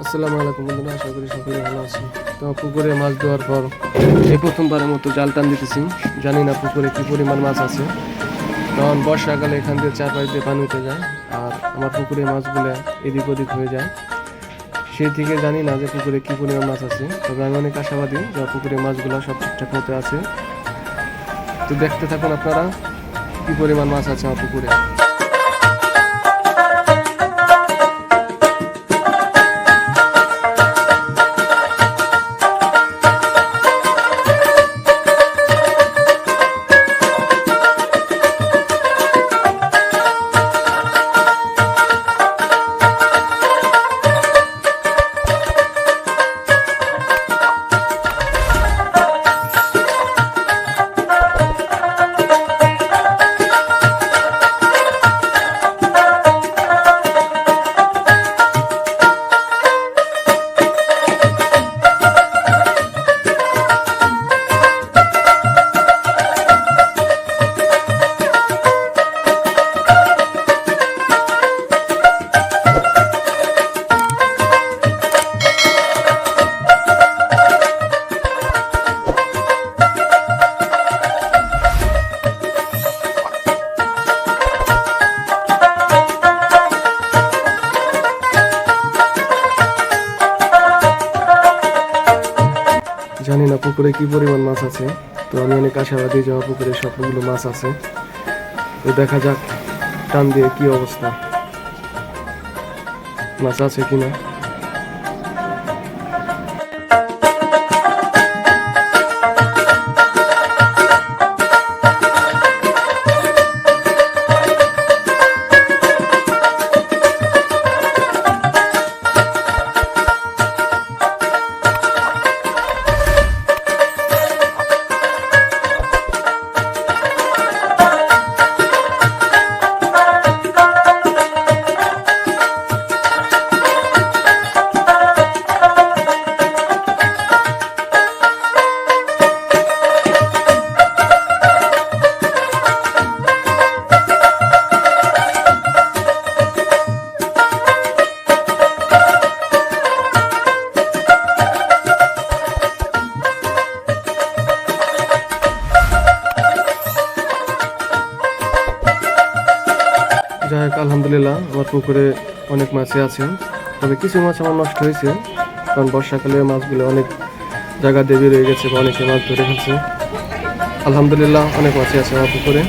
আসসালামু আলাইকুম বন্ধুরা, আশা করি সকলে ভালো আছেন। তো পুকুরে মাছ দেওয়ার পর এই প্রথমবারের মতো জাল টান দিতেছি। জানি না পুকুরে কি পরিমাণ মাছ আছে। তখন বর্ষাকালে এখান দিয়ে চারপাশ দিয়ে পানি উঠে যায়, আর আমার পুকুরে মাছগুলো এদিক ওদিক হয়ে যায়। সেই থেকে জানি না যে পুকুরে কি পরিমাণ মাছ আছে, তবে আমি অনেক আশাবাদী যে পুকুরে মাছগুলো সব ঠিকঠাক মতো আছে। তো দেখতে থাকুন আপনারা কি পরিমাণ মাছ আছে আমার পুকুরে। জানি না পুকুরে কি পরিমাণ মাছ আছে, তো আমি অনেক আশাবাদী যে আমার পুকুরে সবগুলো মাছ আছে। তো দেখা যাক টান দিয়ে কি অবস্থা, মাছ আছে কিনা। যাই হোক, আলহামদুলিল্লাহ আমার পুকুরে অনেক মাছই আছে, তবে কিছু মাছ আমার নষ্ট হয়েছে, কারণ বর্ষাকালে মাছগুলো অনেক জায়গা দিয়ে বেরিয়ে গেছে বা অনেকে মাছ ধরে ফেলছে। আলহামদুলিল্লাহ অনেক মাছই আছে আমার পুকুরে।